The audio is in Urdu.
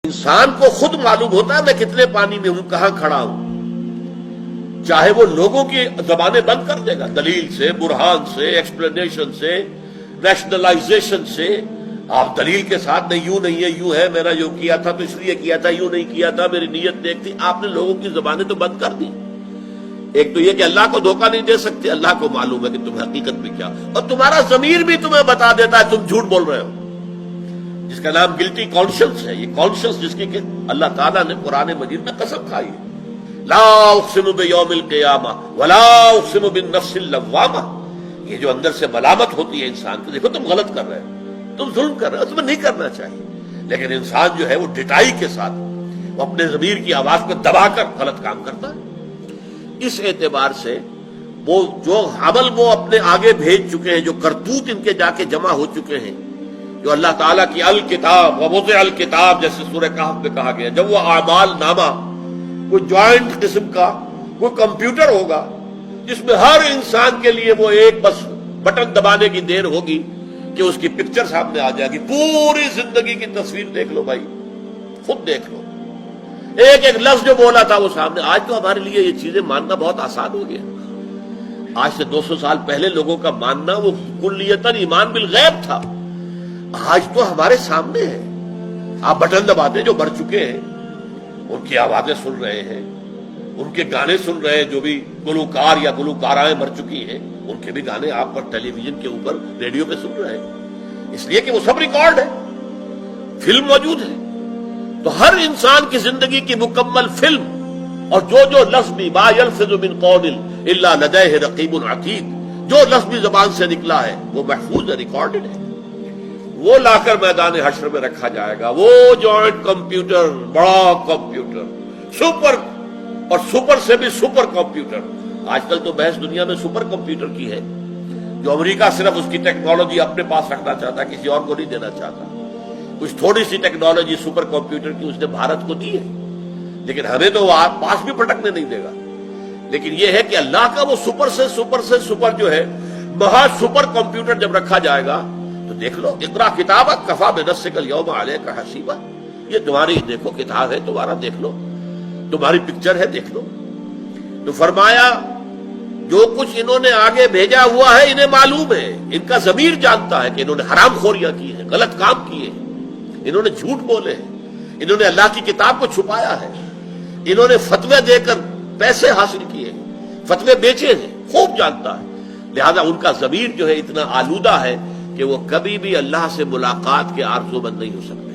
انسان کو خود معلوم ہوتا ہے میں کتنے پانی میں ہوں، کہاں کھڑا ہوں، چاہے وہ لوگوں کی زبانیں بند کر دے گا، دلیل سے، برہان سے، ایکسپلینیشن سے، ریشنلائزیشن سے۔ آپ دلیل کے ساتھ نہیں، یوں نہیں ہے، یوں ہے، میں نے جو کیا تھا تو اس لیے کیا تھا، یوں نہیں کیا تھا، میری نیت نیک تھی۔ آپ نے لوگوں کی زبانیں تو بند کر دی۔ ایک تو یہ کہ اللہ کو دھوکہ نہیں دے سکتے، اللہ کو معلوم ہے کہ تم حقیقت میں کیا، اور تمہارا ضمیر بھی تمہیں بتا دیتا ہے تم جھوٹ بول رہے ہو، جس کا نام گلٹی کانشنس ہے۔ یہ کانشنس جس کی کہ اللہ تعالیٰ نے قرآن مجید میں قسم کھائی ہے، لا اقسم بیوم القیامہ ولا اقسم بالنفس اللوامہ۔ یہ جو اندر سے ملامت ہوتی ہے انسان کو، دیکھو تم غلط کر رہے ہو، تم ظلم کر رہے ہو، تمہیں نہیں کرنا چاہیے، لیکن انسان جو ہے وہ ڈٹائی کے ساتھ وہ اپنے ضمیر کی آواز کو دبا کر غلط کام کرتا ہے۔ اس اعتبار سے وہ جو عمل وہ اپنے آگے بھیج چکے ہیں، جو کرتوت ان کے جا کے جمع ہو چکے ہیں، جو اللہ تعالیٰ کی الکتاب ووضع الکتاب جیسے سورہ کہف میں کہا گیا، جب وہ اعمال نامہ کوئی جوائنٹ قسم کا کوئی کمپیوٹر ہوگا جس میں ہر انسان کے لیے وہ ایک بس بٹن دبانے کی دیر ہوگی کہ اس کی پکچر سامنے آ جائے گی، پوری زندگی کی تصویر دیکھ لو بھائی، خود دیکھ لو، ایک ایک لفظ جو بولا تھا وہ سامنے۔ آج تو ہمارے لیے یہ چیزیں ماننا بہت آسان ہو گیا۔ آج سے 200 سال پہلے لوگوں کا ماننا وہ کلیتاً ایمان بالغیب تھا، آج تو ہمارے سامنے ہے۔ آپ بٹن دباتے جو مر چکے ہیں ان کی آوازیں سن رہے ہیں، ان کے گانے سن رہے ہیں، جو بھی گلوکار یا گلوکارائیں مر چکی ہیں ان کے بھی گانے آپ پر ٹیلی ویژن کے اوپر ریڈیو پہ سن رہے ہیں، اس لیے کہ وہ سب ریکارڈ ہے، فلم موجود ہے۔ تو ہر انسان کی زندگی کی مکمل فلم، اور جو جو لفظ بھی ما یلفظ من قول الا لدیہ رقیب عتید، جو لفظ بھی زبان سے نکلا ہے وہ محفوظ ہے، ریکارڈڈ ہے۔ وہ لا کر میدان حشر میں رکھا جائے گا، وہ جوائنٹ کمپیوٹر، بڑا کمپیوٹر، سپر، اور سپر سے بھی سپر کمپیوٹر۔ آج کل تو بحث دنیا میں سپر کمپیوٹر کی ہے، جو امریکہ صرف اس کی ٹیکنالوجی اپنے پاس رکھنا چاہتا، کسی اور کو نہیں دینا چاہتا۔ کچھ تھوڑی سی ٹیکنالوجی سپر کمپیوٹر کی اس نے بھارت کو دی ہے، لیکن ہمیں تو وہ پاس بھی پٹکنے نہیں دے گا۔ لیکن یہ ہے کہ اللہ کا وہ سپر سے سپر جو ہے، مہا سپر کمپیوٹر جب رکھا جائے گا تو دیکھ لو، اقرا کتابک کفی بنفسک الیوم علیک حسیبا، یہ تمہاری دیکھو کتاب ہے، تمہارا دیکھ لو، تمہاری پکچر ہے، دیکھ لو۔ تو فرمایا جو کچھ انہوں نے آگے بھیجا ہوا ہے انہیں معلوم ہے، ان کا ضمیر جانتا ہے کہ انہوں نے حرام خوریاں کی ہیں، غلط کام کیے ہیں، انہوں نے جھوٹ بولے ہیں، انہوں نے اللہ کی کتاب کو چھپایا ہے، انہوں نے فتوے دے کر پیسے حاصل کیے ہیں، فتوے بیچے ہیں، خوب جانتا ہے۔ لہذا ان کا ضمیر جو ہے اتنا آلودہ ہے کہ وہ کبھی بھی اللہ سے ملاقات کے آرزو مند نہیں ہو سکتے۔